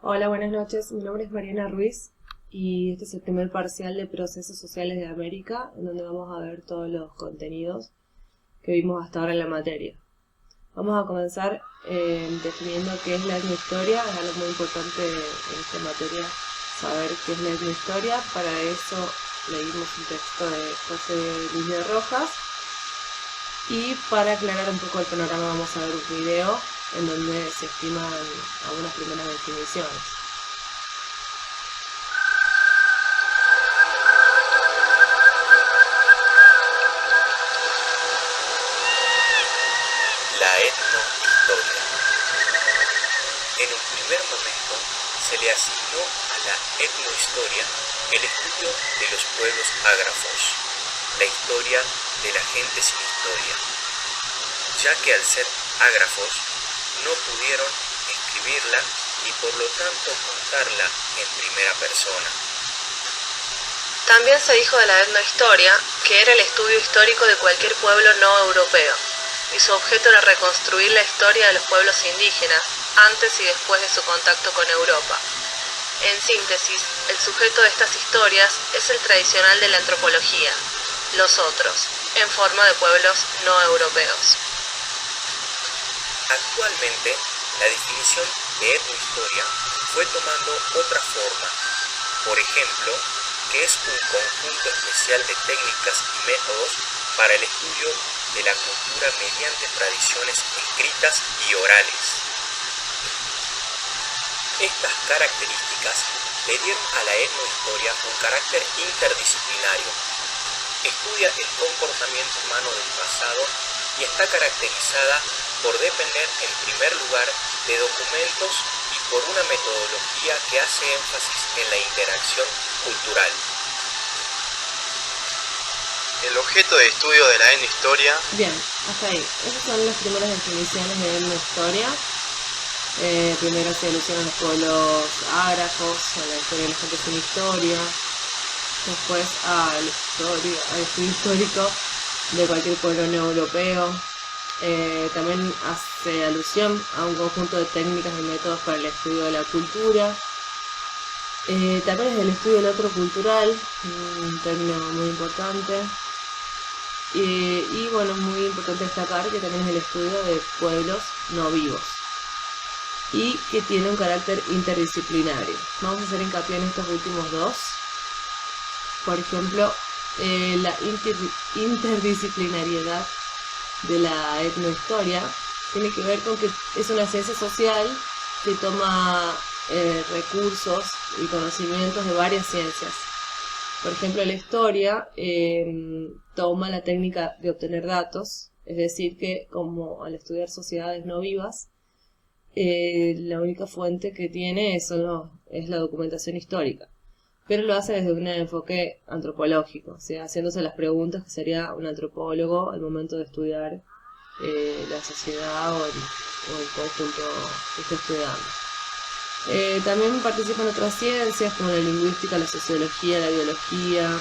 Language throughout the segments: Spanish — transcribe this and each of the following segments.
Hola, buenas noches. Mi nombre es Mariana Ruiz y este es el primer parcial de Procesos Sociales de América, en donde vamos a ver todos los contenidos que vimos hasta ahora en la materia. Vamos a comenzar definiendo qué es la etnohistoria. Es algo muy importante en esta materia saber qué es la etnohistoria. Para eso leímos un texto de José Luis de Rojas. Y para aclarar un poco el panorama vamos a ver un video en donde se estiman algunas primeras definiciones. La etnohistoria. En un primer momento se le asignó a la etnohistoria el estudio de los pueblos ágrafos, la historia de la gente sin historia, ya que al ser ágrafos no pudieron escribirla y por lo tanto contarla en primera persona. También se dijo de la etnohistoria que era el estudio histórico de cualquier pueblo no europeo, y su objeto era reconstruir la historia de los pueblos indígenas antes y después de su contacto con Europa. En síntesis, el sujeto de estas historias es el tradicional de la antropología, los otros, en forma de pueblos no europeos. Actualmente, la definición de etnohistoria fue tomando otra forma, por ejemplo, que es un conjunto especial de técnicas y métodos para el estudio de la cultura mediante tradiciones escritas y orales. Estas características le dieron a la etnohistoria un carácter interdisciplinario. Estudia el comportamiento humano del pasado y está caracterizada por depender en primer lugar de documentos y por una metodología que hace énfasis en la interacción cultural. El objeto de estudio de la etnohistoria. Bien, hasta ahí. Esas son las primeras definiciones de etnohistoria. Primero se alusión a los pueblos ágrafos, a la historia de la gente sin historia. Después al estudio histórico de cualquier pueblo no europeo. También hace alusión a un conjunto de técnicas y métodos para el estudio de la cultura. También es el estudio del otro cultural, un término muy importante. Y bueno, es muy importante destacar que también es el estudio de pueblos no vivos y que tiene un carácter interdisciplinario. Vamos a hacer hincapié en estos últimos dos. Por ejemplo, la interdisciplinariedad de la etnohistoria tiene que ver con que es una ciencia social que toma recursos y conocimientos de varias ciencias. Por ejemplo, la historia toma la técnica de obtener datos, es decir que como al estudiar sociedades no vivas, la única fuente que tiene es la documentación histórica, pero lo hace desde un enfoque antropológico, o sea, haciéndose las preguntas que sería un antropólogo al momento de estudiar la sociedad o el conjunto que está estudiando. También participan otras ciencias como la lingüística, la sociología, la biología,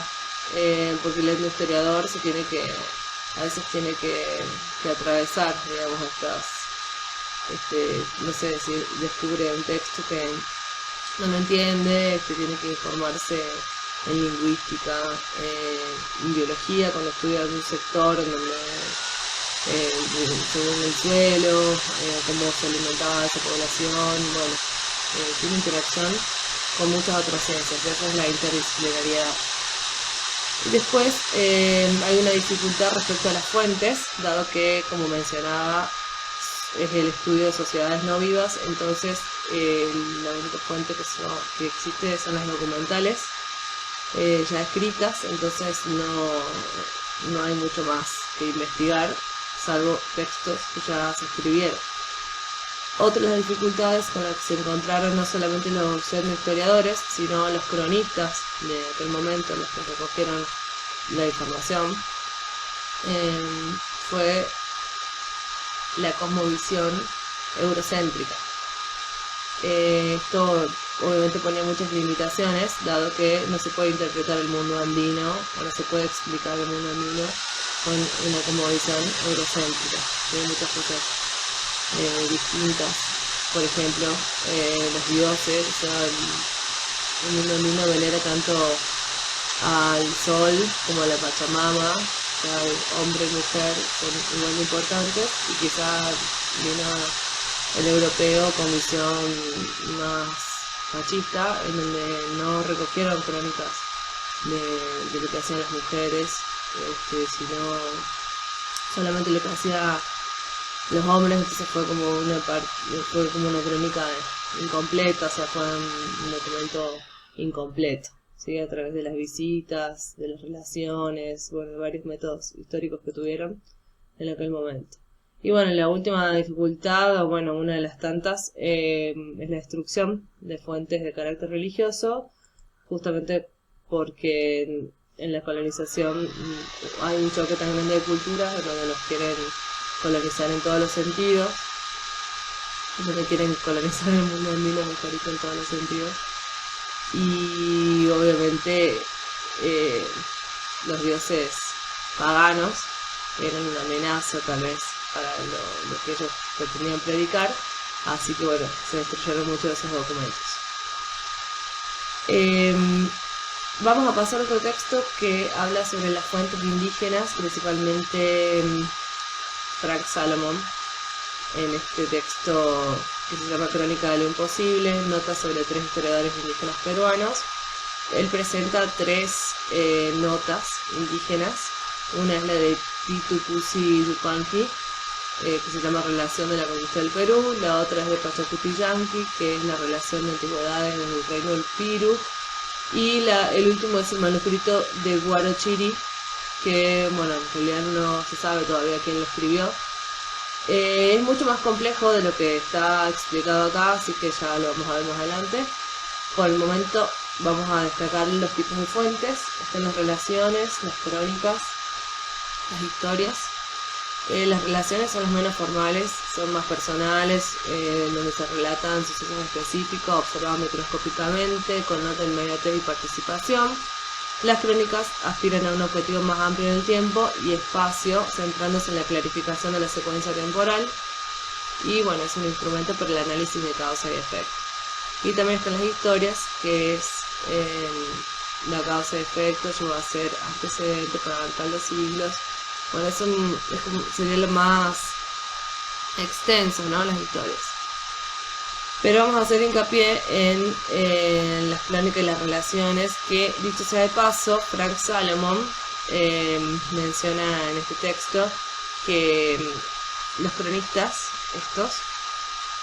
porque el etnohistoriador a veces tiene que atravesar, digamos, no sé, si descubre un texto que no lo entiende, tiene que informarse en lingüística, en biología, cuando estudia un sector en donde según el suelo, cómo se alimentaba esa población, bueno, tiene interacción con muchas otras ciencias, esa es la interdisciplinariedad. Y después hay una dificultad respecto a las fuentes, dado que, como mencionaba, es el estudio de sociedades no vivas, entonces la única fuente que existe son las documentales, ya escritas, entonces no hay mucho más que investigar, salvo textos que ya se escribieron. Otra de las dificultades con las que se encontraron no solamente los etnohistoriadores, sino los cronistas de aquel momento, los que recogieron la información, fue la cosmovisión eurocéntrica. Esto obviamente ponía muchas limitaciones, dado que no se puede interpretar el mundo andino, o no se puede explicar el mundo andino con una cosmovisión eurocéntrica. Hay muchas cosas distintas por ejemplo, los dioses, o sea, el mundo andino venera tanto al sol como a la Pachamama, o sea, hombre y mujer son igual de importantes, y quizás vino el europeo con visión más machista, en donde no recogieron crónicas de lo que hacían las mujeres, sino solamente lo que hacían los hombres. Entonces fue como una crónica incompleta, o sea, fue un documento incompleto, ¿sí? A través de las visitas, de las relaciones, bueno, de varios métodos históricos que tuvieron en aquel momento. Y bueno, la última dificultad, o bueno, una de las tantas, es la destrucción de fuentes de carácter religioso, justamente porque en la colonización hay un choque tan grande de culturas, donde nos quieren colonizar en todos los sentidos, donde quieren colonizar el mundo andino, mejor dicho, en todos los sentidos. Y obviamente los dioses paganos eran una amenaza tal vez para lo que ellos pretendían predicar, así que bueno, se destruyeron muchos de esos documentos. Vamos a pasar a otro texto que habla sobre las fuentes indígenas, principalmente Frank Salomon, en este texto que se llama Crónica de lo Imposible, notas sobre 3 historiadores indígenas peruanos. Él presenta 3 notas indígenas. Una es la de Titu Cusi Yupanqui, que se llama Relación de la Conquista del Perú. La otra es de Pachacuti-Yanqui, que es la relación de antigüedades desde el Reino del Piru. Y el último es el manuscrito de Guarochiri, que bueno, en realidad no se sabe todavía quién lo escribió. Es mucho más complejo de lo que está explicado acá, así que ya lo vamos a ver más adelante. Por el momento vamos a destacar los tipos de fuentes. Están las relaciones, las crónicas, las historias. Las relaciones son las menos formales, son más personales, donde se relatan sucesos específicos, observados microscópicamente, con nota de inmediatez y participación. Las crónicas aspiran a un objetivo más amplio en el tiempo y espacio, centrándose en la clarificación de la secuencia temporal, y bueno, es un instrumento para el análisis de causa y efecto. Y también están las historias, que es la causa y efecto, llevó a ser antecedente para abarcar los siglos. Bueno, sería lo más extenso, ¿no? Las historias. Pero vamos a hacer hincapié en las crónicas y las relaciones, que, dicho sea de paso, Frank Salomon menciona en este texto que los cronistas, estos,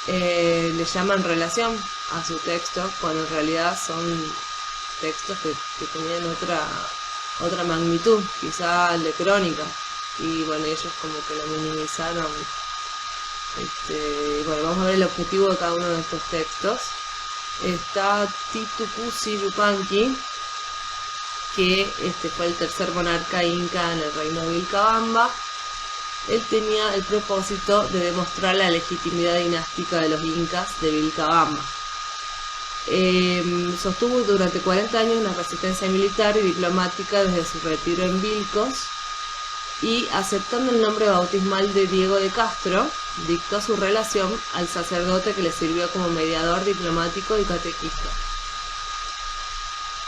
le llaman relación a su texto, cuando en realidad son textos que tenían otra magnitud, quizá el de crónica. Y bueno, ellos como que lo minimizaron. Bueno, vamos a ver el objetivo de cada uno de estos textos. Está Titu Cusi Yupanqui, que fue el tercer monarca inca en el reino de Vilcabamba. Él tenía el propósito de demostrar la legitimidad dinástica de los incas de Vilcabamba. Sostuvo durante 40 años una resistencia militar y diplomática desde su retiro en Vilcos, y aceptando el nombre bautismal de Diego de Castro, dictó su relación al sacerdote que le sirvió como mediador diplomático y catequista.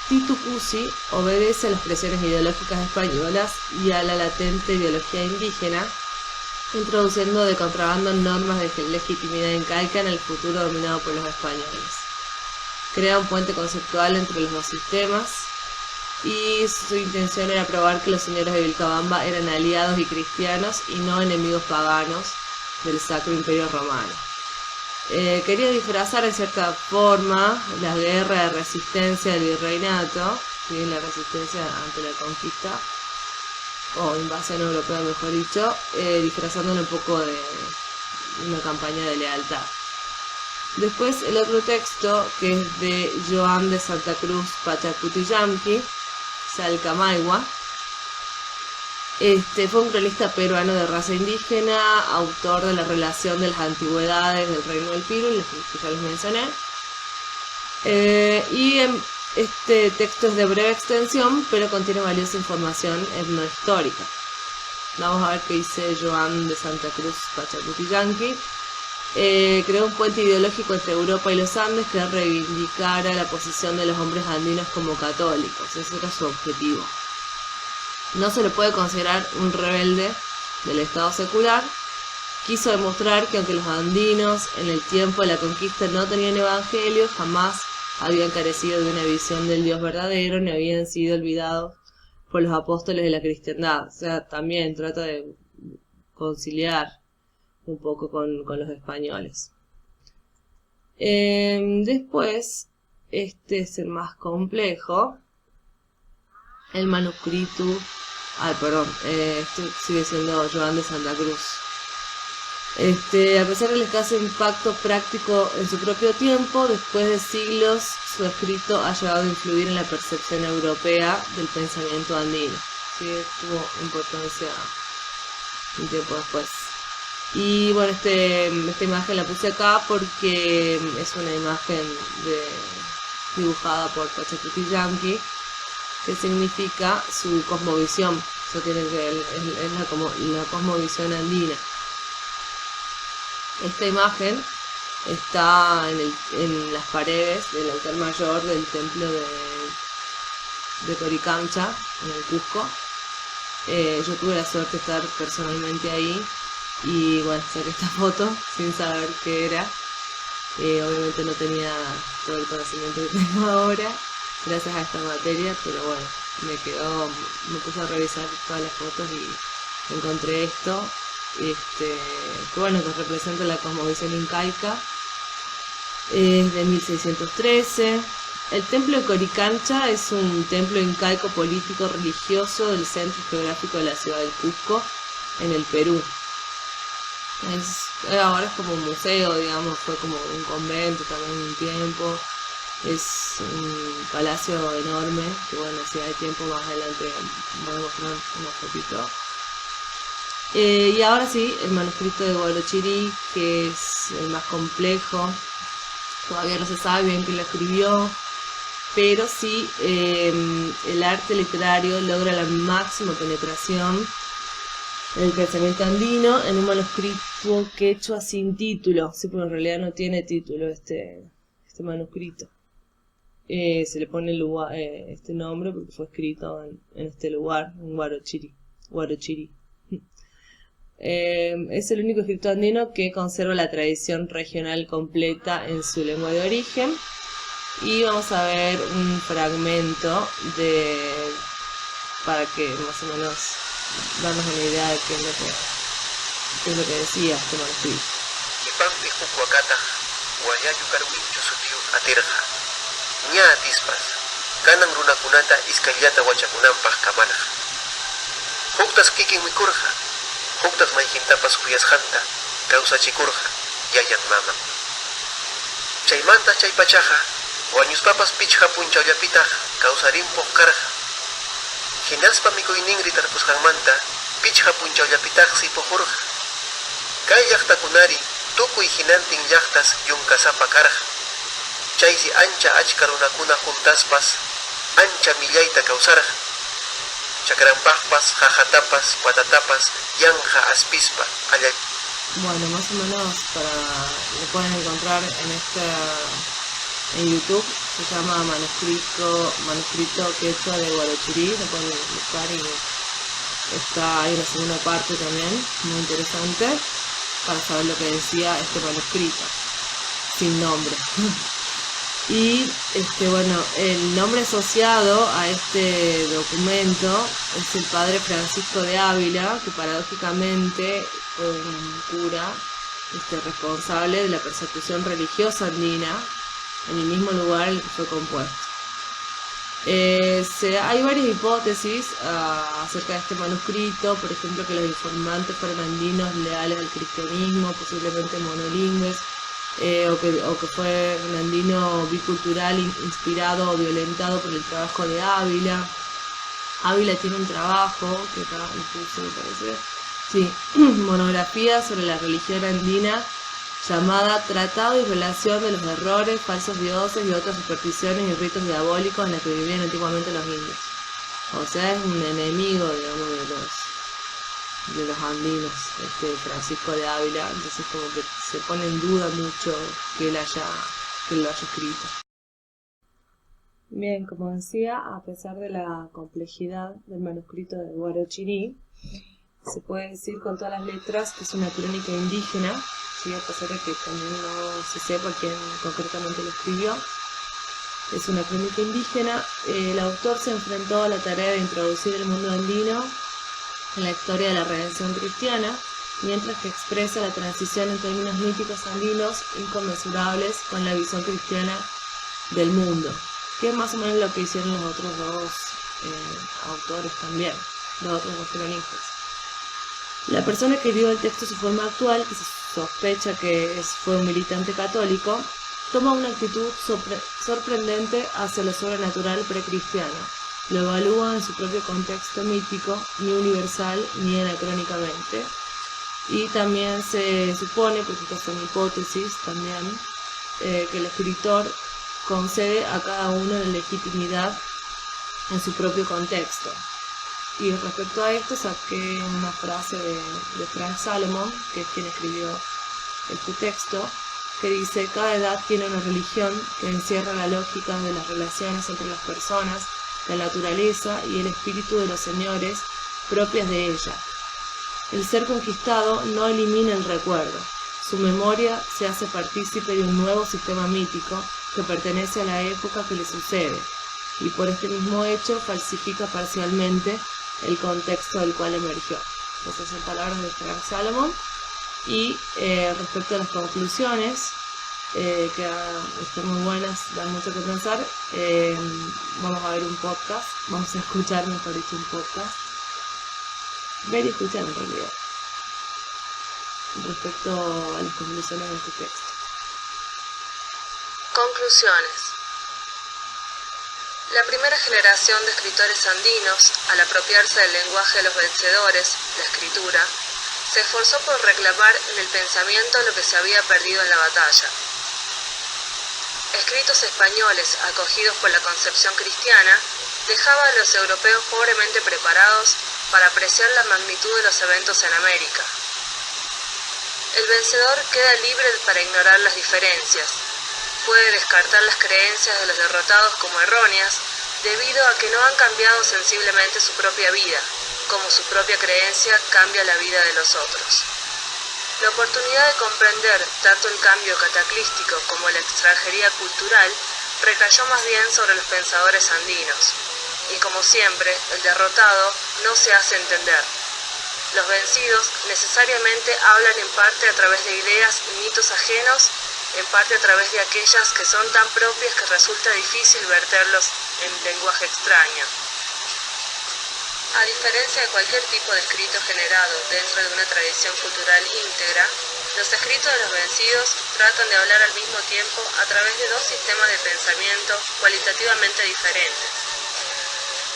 Titu Cusi obedece a las presiones ideológicas españolas y a la latente ideología indígena, introduciendo de contrabando normas de legitimidad incaica en el futuro dominado por los españoles. Crea un puente conceptual entre los dos sistemas, y su intención era probar que los señores de Vilcabamba eran aliados y cristianos y no enemigos paganos del Sacro Imperio Romano. Quería disfrazar en cierta forma la guerra de resistencia del virreinato, ¿sí? La resistencia ante la conquista o invasión europea, mejor dicho, disfrazándolo un poco de una campaña de lealtad. Después el otro texto, que es de Joan de Santa Cruz Pachacuti-Yanqui, Salcamaigua. Fue un cronista peruano de raza indígena, autor de la relación de las antigüedades del Reino del Piru, que ya les mencioné. Este texto es de breve extensión, pero contiene valiosa información etnohistórica. Vamos a ver qué dice Joan de Santa Cruz Pachacuti-Yanqui. creó un puente ideológico entre Europa y los Andes que reivindicara la posición de los hombres andinos como católicos. Ese era su objetivo. No se le puede considerar un rebelde del Estado secular. Quiso demostrar que aunque los andinos en el tiempo de la conquista no tenían evangelio, jamás habían carecido de una visión del Dios verdadero, ni habían sido olvidados por los apóstoles de la cristiandad. O sea, también trata de conciliar un poco con los españoles. Después, este es el más complejo, el manuscrito, este sigue siendo Joan de Santa Cruz. A pesar del escaso impacto práctico en su propio tiempo, después de siglos, su escrito ha llegado a influir en la percepción europea del pensamiento andino. Sí, tuvo importancia un tiempo después. Y bueno, esta imagen la puse acá porque es una imagen dibujada por Pachacuti Yankee, que significa su cosmovisión. Eso tiene que ver, es la cosmovisión andina. Esta imagen está en las paredes del altar mayor del templo de Coricancha, en el Cusco. Yo tuve la suerte de estar personalmente ahí y bueno, saqué esta foto sin saber qué era. Obviamente no tenía todo el conocimiento que tengo ahora gracias a esta materia, pero bueno, me puse a revisar todas las fotos y encontré esto. Que bueno, que representa la cosmovisión incaica. Es de 1613. El templo de Coricancha es un templo incaico político religioso del centro geográfico de la ciudad del Cusco, en el Perú. Ahora es como un museo, digamos, fue como un convento también un tiempo. Es un palacio enorme, que bueno, si hay tiempo más adelante voy a mostrar una fotito. Y ahora sí, el manuscrito de Huarochirí, que es el más complejo. Todavía no se sabe bien quién lo escribió, pero sí el arte literario logra la máxima penetración en el pensamiento andino en un manuscrito quechua sin título. Sí, pero en realidad no tiene título este manuscrito. Se le pone este nombre porque fue escrito en este lugar, en Huarochirí. Es el único escrito andino que conserva la tradición regional completa en su lengua de origen. Y vamos a ver un fragmento para que más o menos darnos una idea de qué es lo que decía este manuscrito. Kipampi hukuakata, guayayu karwinchu sutiu atirja. Ña atispas, kanan runakunata iskallata wachakunampaj kamarja. Huktas kikin mikurja. Huktas mayjintapas huyasjanta, kawsachikurja, yayan mama. Chaymanta chaypachaja, wañuspapas pichja punchawllapita kawsarimpuq karja. Hinaspa mikuyninri tarpusqanmanta, pichja punchawllapitaqsi puqurja. Kay llaqtakunari, tukuy hinantin llaqtas yunkasapa karja. Chaysi ancha achka runakuna juntaspas, ancha millayta kawsarja. Chacrampajpas, jajatapas, patatapas, yanja aspispa, allá. Bueno, más o menos lo pueden encontrar en YouTube. Se llama manuscrito quechua de Huarochirí. Lo pueden buscar y hay una segunda parte también, muy interesante, para saber lo que decía este manuscrito, sin nombre. Y bueno, el nombre asociado a este documento es el padre Francisco de Ávila, que paradójicamente fue un cura responsable de la persecución religiosa andina en el mismo lugar en el que fue compuesto. Hay varias hipótesis acerca de este manuscrito, por ejemplo que los informantes fueron andinos leales al cristianismo, posiblemente monolingües, o que fue un andino bicultural inspirado o violentado por el trabajo de Ávila. Ávila tiene un trabajo, que acá incluso me parece, sí, monografía sobre la religión andina llamada Tratado y Relación de los Errores, Falsos Dioses y otras supersticiones y ritos diabólicos en los que vivían antiguamente los indios. O sea, es un enemigo, digamos, de los andinos, Francisco de Ávila. Entonces como que se pone en duda mucho que él lo haya escrito. Bien, como decía, a pesar de la complejidad del manuscrito de Guarochirí, se puede decir con todas las letras que es una crónica indígena, ¿sí? A pesar de que también no se sepa quién concretamente lo escribió. Es una crónica indígena. El autor se enfrentó a la tarea de introducir el mundo andino en la historia de la redención cristiana, mientras que expresa la transición en términos míticos andinos inconmensurables con la visión cristiana del mundo, que es más o menos lo que hicieron los otros dos autores también, los otros dos cronistas. La persona que escribió el texto en su forma actual, que se sospecha que fue un militante católico, toma una actitud sorprendente hacia lo sobrenatural precristiano. Lo evalúa en su propio contexto mítico, ni universal ni anacrónicamente. Y también se supone, porque estas son hipótesis también, que el escritor concede a cada uno la legitimidad en su propio contexto. Y respecto a esto saqué una frase de Frank Salomon, que es quien escribió este texto, que dice: cada edad tiene una religión que encierra la lógica de las relaciones entre las personas, la naturaleza y el espíritu de los señores propias de ella. El ser conquistado no elimina el recuerdo. Su memoria se hace partícipe de un nuevo sistema mítico que pertenece a la época que le sucede, y por este mismo hecho falsifica parcialmente el contexto del cual emergió. Esas son palabras de Frank Salomon. Y respecto a las conclusiones, que están muy buenas, dan mucho que pensar, vamos a ver un podcast, vamos a escuchar, mejor dicho, un podcast, ver y escuchar en realidad, respecto a las conclusiones de este texto. Conclusiones. La primera generación de escritores andinos, al apropiarse del lenguaje de los vencedores, la escritura, se esforzó por reclamar en el pensamiento lo que se había perdido en la batalla. Escritos españoles acogidos por la concepción cristiana dejaban a los europeos pobremente preparados para apreciar la magnitud de los eventos en América. El vencedor queda libre para ignorar las diferencias, puede descartar las creencias de los derrotados como erróneas debido a que no han cambiado sensiblemente su propia vida, como su propia creencia cambia la vida de los otros. La oportunidad de comprender tanto el cambio cataclístico como la extranjería cultural recayó más bien sobre los pensadores andinos, y como siempre, el derrotado no se hace entender. Los vencidos necesariamente hablan en parte a través de ideas y mitos ajenos, en parte a través de aquellas que son tan propias que resulta difícil verterlos en lenguaje extraño. A diferencia de cualquier tipo de escrito generado dentro de una tradición cultural íntegra, los escritos de los vencidos tratan de hablar al mismo tiempo a través de dos sistemas de pensamiento cualitativamente diferentes.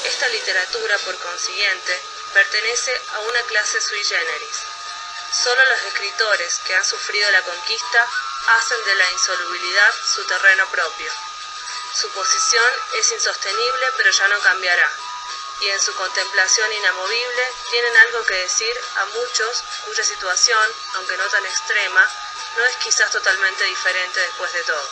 Esta literatura, por consiguiente, pertenece a una clase sui generis. Solo los escritores que han sufrido la conquista hacen de la insolubilidad su terreno propio. Su posición es insostenible, pero ya no cambiará, y en su contemplación inamovible tienen algo que decir a muchos cuya situación, aunque no tan extrema, no es quizás totalmente diferente después de todo.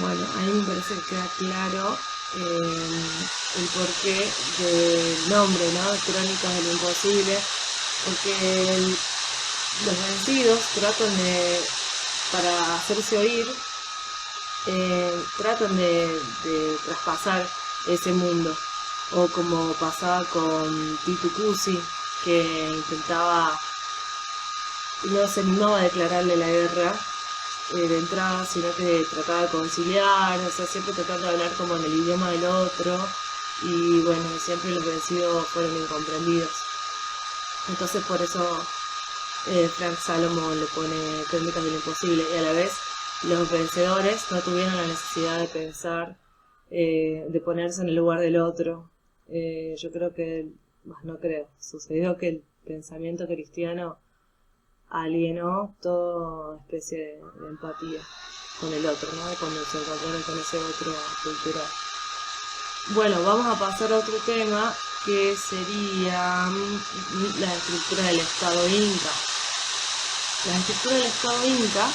Bueno, ahí me parece que queda claro el porqué del nombre, ¿no? Crónicas de lo Imposible, porque los vencidos tratan para hacerse oír, tratan de traspasar ese mundo, o como pasaba con Titu Cusi, que no se animaba a declararle la guerra de entrada, sino que trataba de conciliar, o sea, siempre tratando de hablar como en el idioma del otro, y bueno, siempre los vencidos fueron incomprendidos. Entonces por eso Frank Salomon le pone Crónicas de lo Imposible, y a la vez los vencedores no tuvieron la necesidad de pensar, de ponerse en el lugar del otro. Yo creo que, sucedió que el pensamiento cristiano alienó toda especie de empatía con el otro, ¿no? Cuando se encontraron con ese otro cultural. Bueno, vamos a pasar a otro tema que sería la estructura del Estado Inca. La estructura del Estado Inca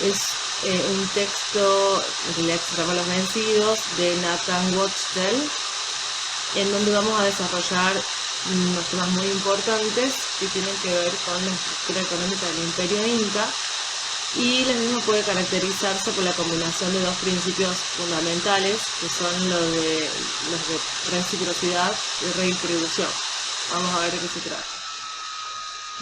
es un texto, en realidad se llama Los Vencidos, de Nathan Gottschall, en donde vamos a desarrollar unos temas muy importantes que tienen que ver con la estructura económica del Imperio Inca, y la misma puede caracterizarse por la combinación de dos principios fundamentales, que son los de reciprocidad y redistribución. Vamos a ver de qué se trata.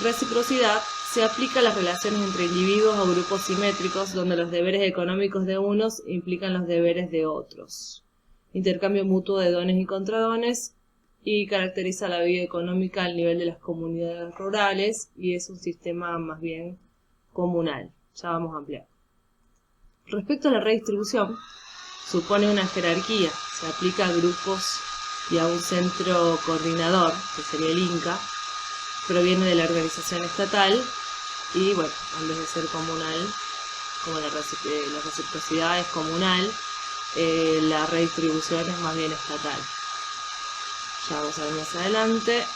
Reciprocidad se aplica a las relaciones entre individuos o grupos simétricos, donde los deberes económicos de unos implican los deberes de otros. Intercambio mutuo de dones y contradones, y caracteriza la vida económica al nivel de las comunidades rurales, y es un sistema más bien comunal. Ya vamos a ampliar. Respecto a la redistribución, supone una jerarquía, se aplica a grupos y a un centro coordinador, que sería el Inca, proviene de la organización estatal, y bueno, en vez de ser comunal, como la reciprocidad es comunal, la redistribución es más bien estatal. Ya vamos a ver más adelante.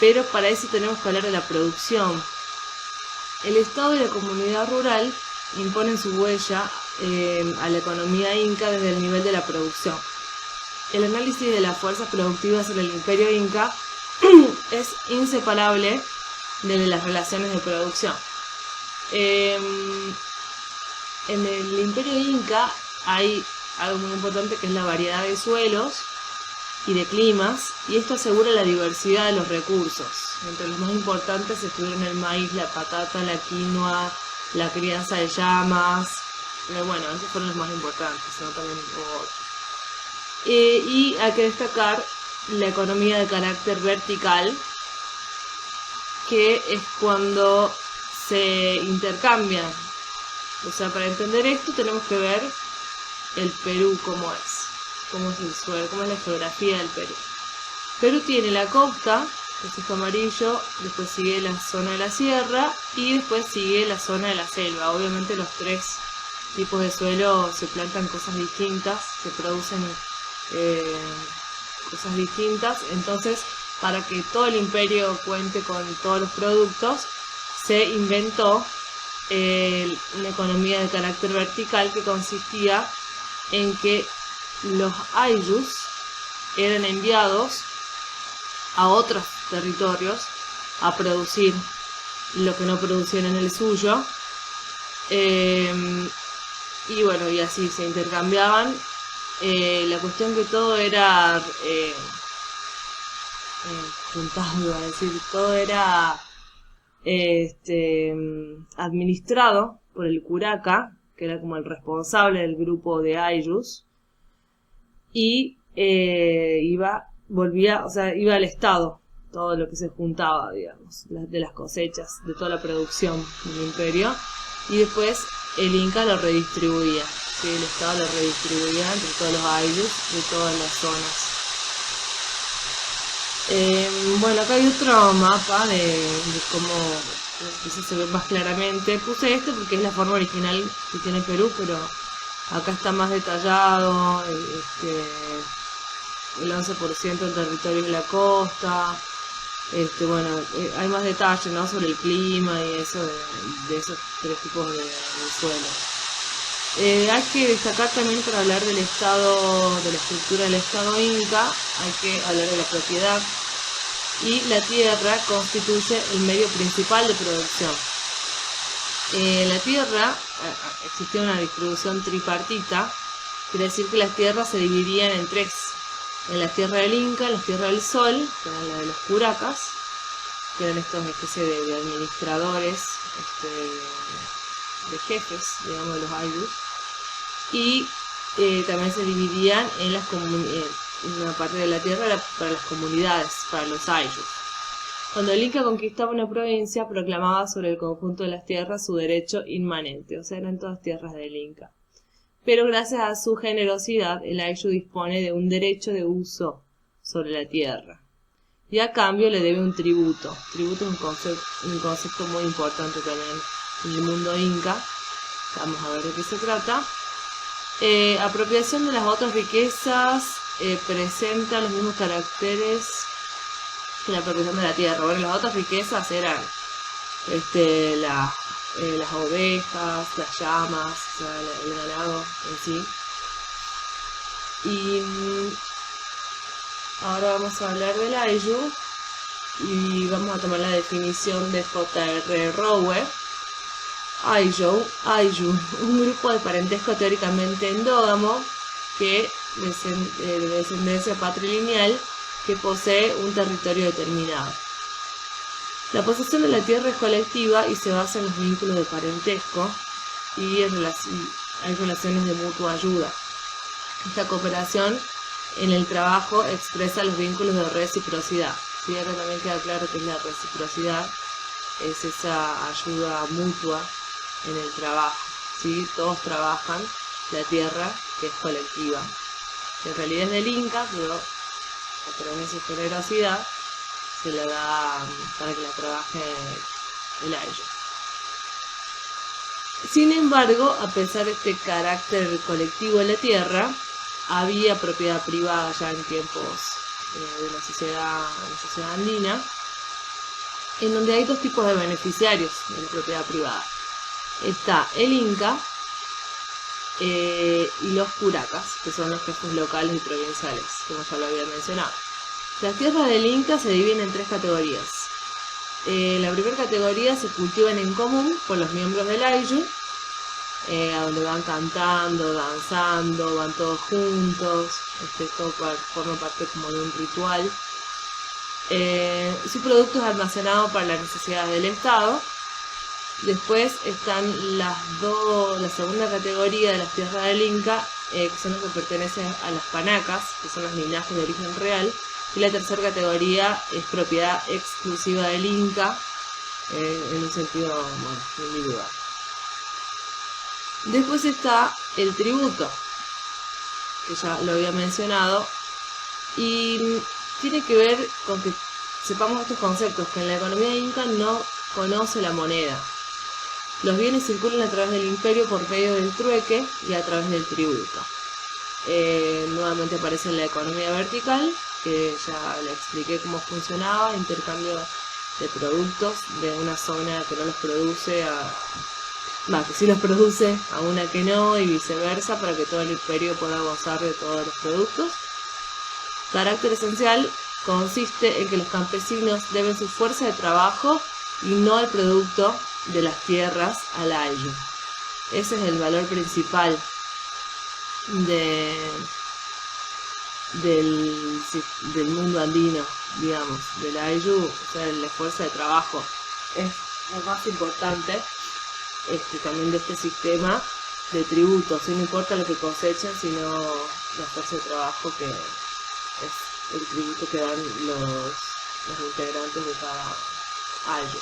Pero para eso tenemos que hablar de la producción. El Estado y la comunidad rural imponen su huella a la economía inca desde el nivel de la producción. El análisis de las fuerzas productivas en el Imperio Inca es inseparable de las relaciones de producción. En el Imperio Inca hay algo muy importante, que es la variedad de suelos y de climas, y esto asegura la diversidad de los recursos. Entre los más importantes estuvieron el maíz, la patata, la quinoa, la crianza de llamas. Bueno, esos fueron los más importantes, sino también hubo otros. Y hay que destacar la economía de carácter vertical, que es cuando se intercambian. O sea, para entender esto tenemos que ver el Perú cómo es el suelo, cómo es la geografía del Perú. Perú tiene la costa, que es esto amarillo, después sigue la zona de la sierra y después sigue la zona de la selva. Obviamente los tres tipos de suelo se plantan cosas distintas, se producen cosas distintas. Entonces, para que todo el imperio cuente con todos los productos, se inventó una economía de carácter vertical, que consistía en que los ayllus eran enviados a otros territorios a producir lo que no producían en el suyo, y bueno, y así se intercambiaban. La cuestión que todo era juntado, iba a decir, todo era administrado por el curaca, que era como el responsable del grupo de ayllus, y iba al Estado todo lo que se juntaba, digamos, de las cosechas, de toda la producción del imperio, y después el Inca lo redistribuía, ¿sí? El Estado lo redistribuía entre todos los ayllus de todas las zonas. Bueno, acá hay otro mapa de cómo eso se ve más claramente. Puse este porque es la forma original que tiene Perú, pero acá está más detallado, el 11% del territorio de la costa. Bueno, hay más detalle, ¿no?, sobre el clima y eso de esos tres tipos de suelos. Hay que destacar también, para hablar del Estado, de la estructura del Estado Inca, hay que hablar de la propiedad. Y la tierra constituye el medio principal de producción. La tierra, existía una distribución tripartita, quiere decir que las tierras se dividían en tres: en la tierra del Inca, en la tierra del Sol, que eran la de los curacas, que eran estos especies de administradores, de jefes, digamos, de los ayllus, y también se dividían en las comunidades. Una parte de la tierra era para las comunidades, para los ayllus. Cuando el Inca conquistaba una provincia, proclamaba sobre el conjunto de las tierras su derecho inmanente, o sea, eran todas tierras del Inca. Pero gracias a su generosidad, el ayllu dispone de un derecho de uso sobre la tierra, y a cambio le debe un tributo. Tributo es un concepto muy importante también en el mundo inca. Vamos a ver de qué se trata. Apropiación de las otras riquezas presentan los mismos caracteres que la protección de la tierra. Bueno, las otras riquezas eran las ovejas, las llamas, o sea, el ganado en sí. Y ahora vamos a hablar del Ayllu y vamos a tomar la definición de J.R. Rowe. Ayllu, un grupo de parentesco teóricamente endógamo que de descendencia patrilineal que posee un territorio determinado. La posesión de la tierra es colectiva y se basa en los vínculos de parentesco y hay relaciones de mutua ayuda. Esta cooperación en el trabajo expresa los vínculos de reciprocidad. ¿Sí? Ahora también queda claro que es la reciprocidad, es esa ayuda mutua en el trabajo. ¿Sí? Todos trabajan la tierra, que es colectiva. En realidad es del Inca, pero a través de su generosidad se la da para que la trabaje el Ayllu. Sin embargo, a pesar de este carácter colectivo de la tierra, había propiedad privada ya en tiempos de la sociedad andina, en donde hay dos tipos de beneficiarios de la propiedad privada. Está el Inca y los curacas, que son los jefes locales y provinciales, como ya lo había mencionado. Las tierras del Inca se dividen en tres categorías. La primera categoría se cultivan en común por los miembros del Ayllu, a donde van cantando, danzando, van todos juntos, todo forma parte como de un ritual. Su producto es almacenado para las necesidades del Estado. Después están la segunda categoría de las tierras del Inca, que son las que pertenecen a las panacas, que son los linajes de origen real. Y la tercera categoría es propiedad exclusiva del Inca, en un sentido individual. Después está el tributo, que ya lo había mencionado, y tiene que ver con que sepamos estos conceptos, que en la economía inca no conoce la moneda. Los bienes circulan a través del imperio por medio del trueque y a través del tributo. Nuevamente aparece en la economía vertical, que ya le expliqué cómo funcionaba, intercambio de productos de una zona que no los produce que sí los produce a una que no, y viceversa, para que todo el imperio pueda gozar de todos los productos. Carácter esencial consiste en que los campesinos deben su fuerza de trabajo y no el producto de las tierras al Ayllu. Ese es el valor principal del mundo andino, digamos, del Ayllu. O sea, la fuerza de trabajo es lo más importante también de este sistema de tributos. No importa lo que cosechen, sino la fuerza de trabajo, que es el tributo que dan los integrantes de cada Ayllu.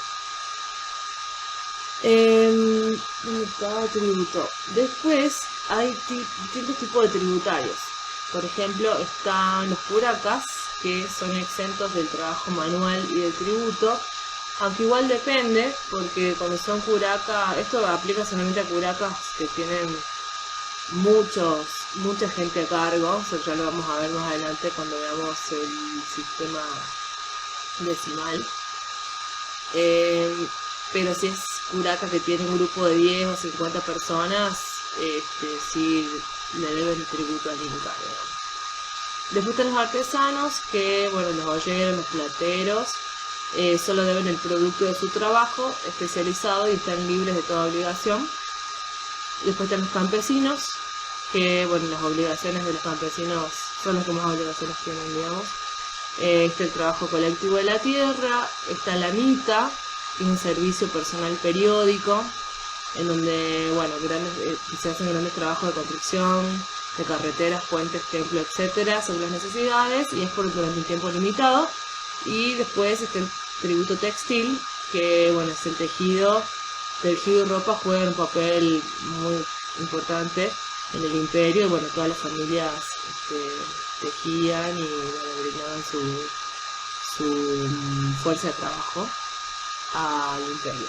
Cada tributo. Después hay distintos tipos de tributarios. Por ejemplo, están los curacas, que son exentos del trabajo manual y del tributo, aunque igual depende, porque cuando son curacas, esto aplica solamente a curacas que tienen mucha gente a cargo. Eso ya lo vamos a ver más adelante cuando veamos el sistema decimal. Pero si es curaca que tiene un grupo de 10 o 50 personas, sí le deben tributo al Inca. Después están los artesanos, que los olleros, los plateros, solo deben el producto de su trabajo especializado y están libres de toda obligación. Después están los campesinos, que las obligaciones de los campesinos son las que más obligaciones tienen, digamos. Está el trabajo colectivo de la tierra, está la mita, que es un servicio personal periódico, en donde se hacen grandes trabajos de construcción, de carreteras, puentes, templos, etcétera, según las necesidades, y es durante un tiempo limitado. Y después está el tributo textil, que es el tejido y ropa juegan un papel muy importante en el imperio, y todas las familias tejían y brindaban su fuerza de trabajo al imperio.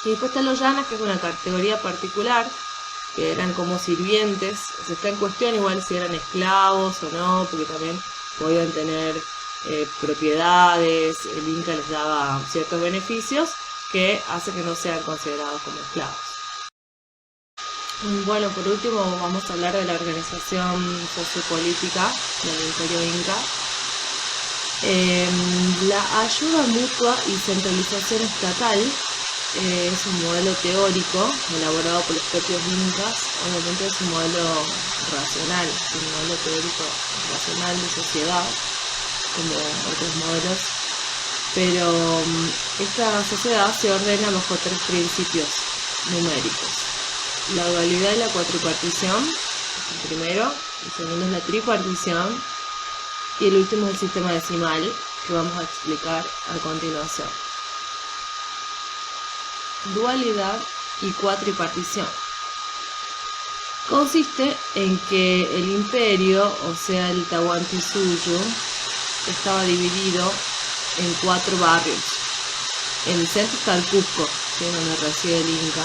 Y después están los llanas, que es una categoría particular, que eran como sirvientes. Se está en cuestión igual si eran esclavos o no, porque también podían tener propiedades, el Inca les daba ciertos beneficios que hace que no sean considerados como esclavos. Bueno, por último vamos a hablar de la organización sociopolítica del Imperio Inca. La ayuda mutua y centralización estatal es un modelo teórico elaborado por los propios incas. Obviamente es un modelo racional, un modelo teórico racional de sociedad, como otros modelos, pero esta sociedad se ordena bajo 3 principios numéricos: la dualidad y la cuatripartición, el primero; el segundo es la tripartición, y el último es el sistema decimal, que vamos a explicar a continuación. Dualidad y cuatripartición. Consiste en que el imperio, o sea el Tahuantinsuyo, estaba dividido en 4 barrios. En el centro está el Cusco, ¿sí?, donde reside el Inca,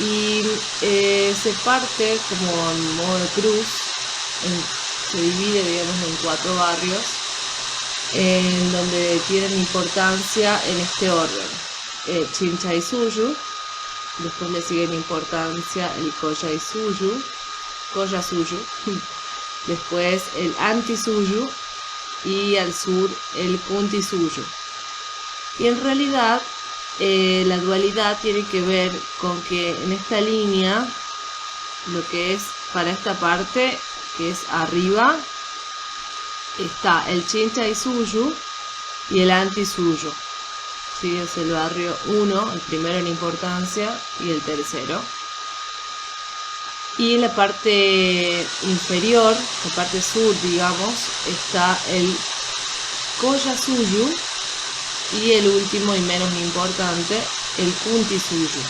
y se parte como en modo de cruz, se divide, digamos, en 4 barrios, en donde tienen importancia en este orden: Chinchaysuyu, después le sigue en importancia el Collasuyu, después el Antisuyu, y al sur el Puntisuyu. Y en realidad la dualidad tiene que ver con que en esta línea, lo que es para esta parte, que es arriba, está el Chinchaysuyu y el Antisuyu. ¿Sí? Es el barrio 1, el primero en importancia, y el tercero. Y en la parte inferior, la parte sur, digamos, está el Collasuyu, y el último y menos importante, el Puntisuyu.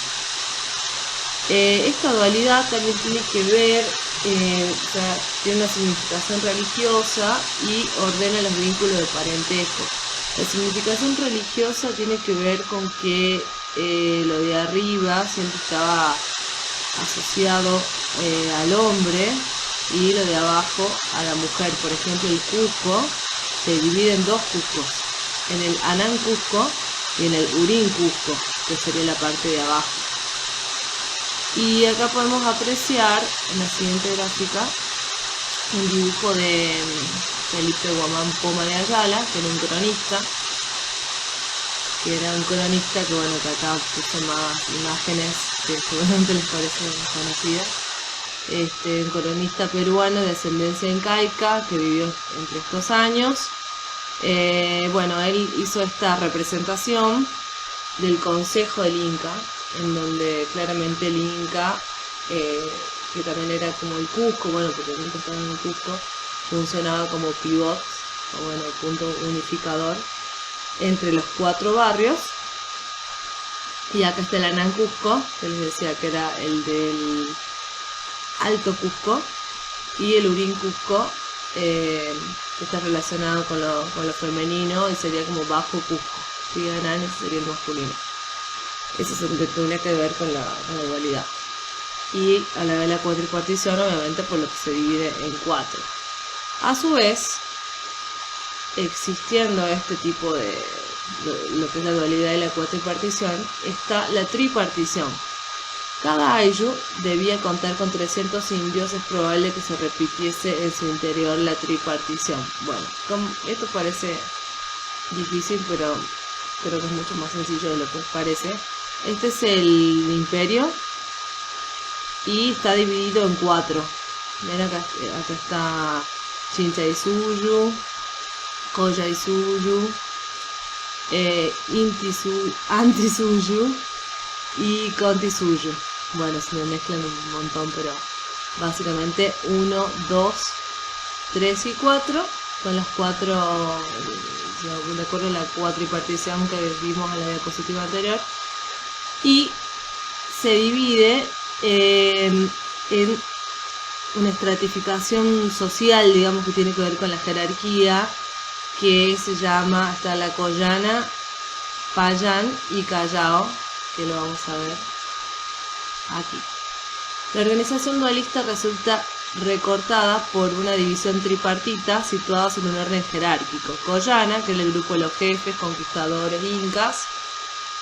Esta dualidad también tiene que ver, o sea, tiene una significación religiosa y ordena los vínculos de parentesco. La significación religiosa tiene que ver con que lo de arriba siempre estaba asociado al hombre y lo de abajo a la mujer. Por ejemplo, el Cusco se divide en 2 Cuscos: en el Anán Cusco y en el Urín Cusco, que sería la parte de abajo. Y acá podemos apreciar en la siguiente gráfica un dibujo de Felipe Guamán Poma de Ayala, que era un cronista que, bueno, que acá puse más imágenes que seguramente les parecen conocidas. Un cronista peruano de ascendencia incaica que vivió entre estos años. Bueno, él hizo esta representación del Consejo del Inca, en donde claramente el Inca, que también era como el Cusco, bueno, porque el Inca estaba en el Cusco, funcionaba como pivot, o bueno, punto unificador entre los 4 barrios. Y acá está el Anán Cusco, que les decía que era el del Alto Cusco, y el Urín Cusco, que está relacionado con lo femenino y sería como Bajo Cusco. ¿Sí? Anán sería el masculino. Eso tendría que ver con la dualidad. Y a la vez la cuatripartición, obviamente, por lo que se divide en 4. A su vez, existiendo este tipo de lo que es la dualidad y la cuatripartición, está la tripartición. Cada ayllu debía contar con 300 indios. Es probable que se repitiese en su interior la tripartición. Bueno, esto parece difícil, pero creo que es mucho más sencillo de lo que parece. Este es el imperio y está dividido en 4. Ven acá está Chinchaysuyu, Collasuyu, Antisuyu y Contisuyu. Bueno, se me mezclan un montón, pero básicamente 1, 2, 3 y 4, con las 4, de acuerdo a la cuatripartición que vimos en la diapositiva anterior, y se divide en una estratificación social, digamos, que tiene que ver con la jerarquía, que se llama, está la Collana, Payán y Callao, que lo vamos a ver aquí. La organización dualista resulta recortada por una división tripartita situados en un orden jerárquico. Collana, que era el grupo de los jefes, conquistadores incas.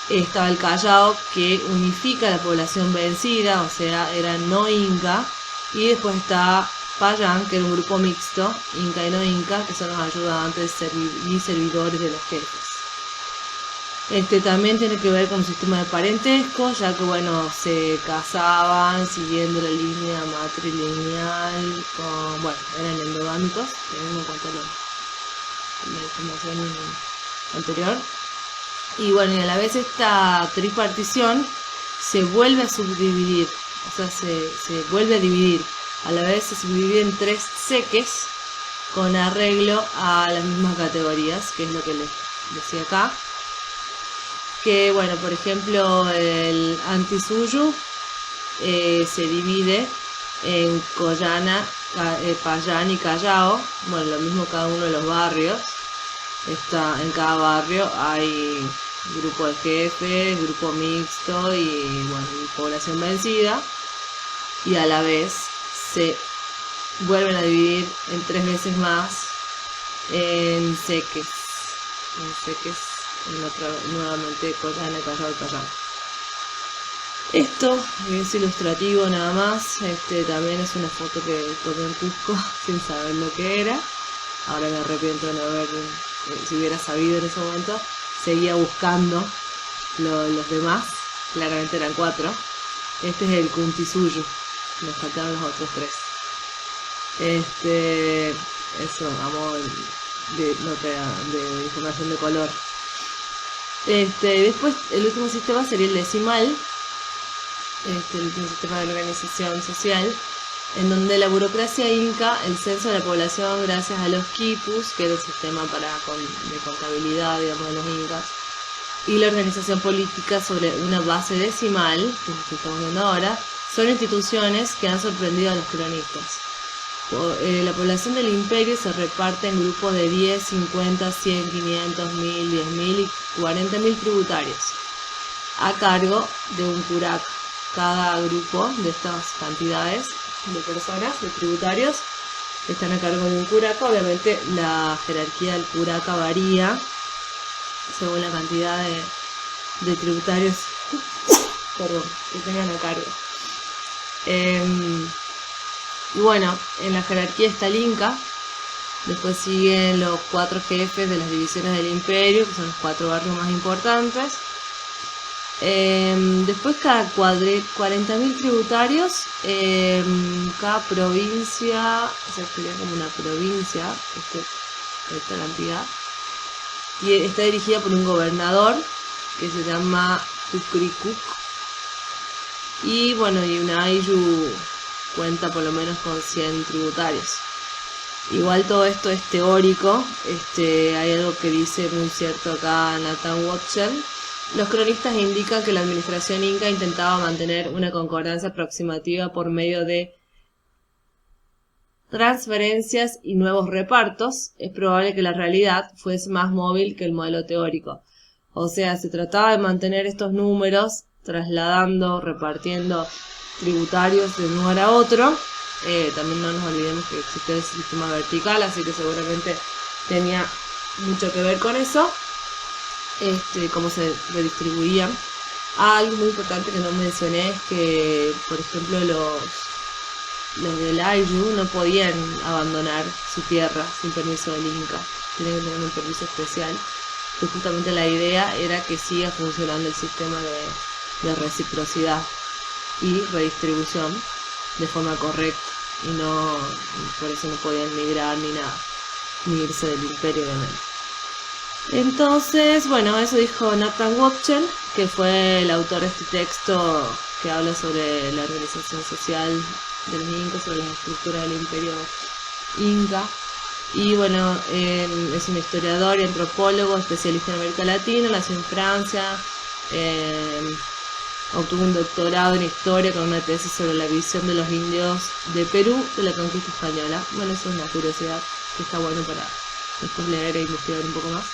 Estaba el Callao, que unifica a la población vencida, o sea, era no inca. Y después está Payán, que era un grupo mixto, inca y no inca, que son los ayudantes y servidores de los jefes. También tiene que ver con un sistema de parentesco, ya que bueno, se casaban siguiendo la línea matrilineal, eran endogámicos, teniendo en cuenta la información anterior. Y bueno, y a la vez esta tripartición se vuelve a subdividir, o sea, se vuelve a dividir. A la vez se subdivide en 3 seques con arreglo a las mismas categorías, que es lo que les decía acá. Que bueno, por ejemplo, el Antisuyu se divide en Collana, Payán y Callao. Bueno, lo mismo cada uno de los barrios. En cada barrio hay grupo de jefes, grupo mixto y bueno, y población vencida. Y a la vez se vuelven a dividir en 3 veces más en seques. Nuevamente Collana, Callao y Payán. Esto es ilustrativo nada más. También es una foto que tomé en Cusco sin saber lo que era. Ahora me arrepiento de no haber, si hubiera sabido en ese momento, seguía buscando los demás. Claramente eran 4. Este es el Kuntisuyu. Me faltaron los otros 3. Eso, a modo de nota de información de color. Después el último sistema sería el decimal, el último sistema de organización social, en donde la burocracia inca el censo de la población gracias a los quipus, que era el sistema de contabilidad, digamos, de los incas, y la organización política sobre una base decimal, que es lo que estamos viendo ahora, son instituciones que han sorprendido a los cronistas. La población del imperio se reparte en grupos de 10, 50, 100, 500, 1000, 10.000 y 40.000 tributarios, a cargo de un curaca. Cada grupo de estas cantidades de personas, de tributarios, están a cargo de un curaca. Obviamente la jerarquía del curaca varía según la cantidad de tributarios que tengan a cargo. Y bueno, en la jerarquía está el Inca, después siguen los 4 jefes de las divisiones del imperio, que son los 4 barrios más importantes. Después cada 40.000 tributarios, cada provincia, o sea, sería como una provincia, esta cantidad, y está dirigida por un gobernador que se llama Tucricuc. Y bueno, y una Ayllu cuenta por lo menos con 100 tributarios. Igual todo esto es teórico. Hay algo que dice muy cierto acá Nathan Watson. Los cronistas indican que la administración inca intentaba mantener una concordancia aproximativa por medio de transferencias y nuevos repartos. Es probable que la realidad fuese más móvil que el modelo teórico. O sea, se trataba de mantener estos números trasladando, repartiendo tributarios de un lugar a otro. También no nos olvidemos que existe el sistema vertical, así que seguramente tenía mucho que ver con eso, cómo se redistribuían. Algo muy importante que no mencioné es que, por ejemplo, los del Ayllu no podían abandonar su tierra sin permiso del Inca, tienen que tener un permiso especial, que justamente la idea era que siga funcionando el sistema de reciprocidad y redistribución de forma correcta, y no, por eso no podían migrar ni nada, ni irse del imperio, obviamente. Entonces, bueno, eso dijo Nathan Watson, que fue el autor de este texto que habla sobre la organización social de los incas, sobre la estructura del imperio inca. Y bueno, es un historiador y antropólogo, especialista en América Latina, nació en Francia, obtuvo un doctorado en historia con una tesis sobre la visión de los indios de Perú de la conquista española. Bueno, eso es una curiosidad que está bueno para después leer e investigar un poco más.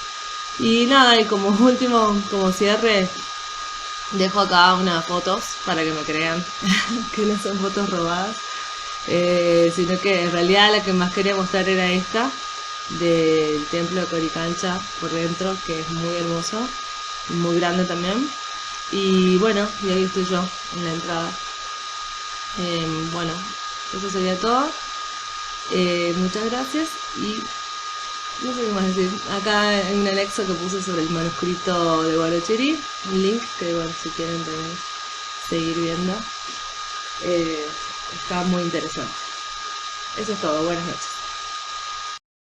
Y nada, y como último, como cierre, Dejo acá unas fotos para que me crean que no son fotos robadas, sino que en realidad la que más quería mostrar era esta, del templo de Coricancha por dentro, que es muy hermoso, muy grande también. Y bueno, y ahí estoy yo en la entrada. Bueno, eso sería todo. Muchas gracias y no sé qué más decir. Acá hay un anexo que puse sobre el manuscrito de Guarochiri, un link que bueno, si quieren también seguir viendo. Está muy interesante. Eso es todo, buenas noches.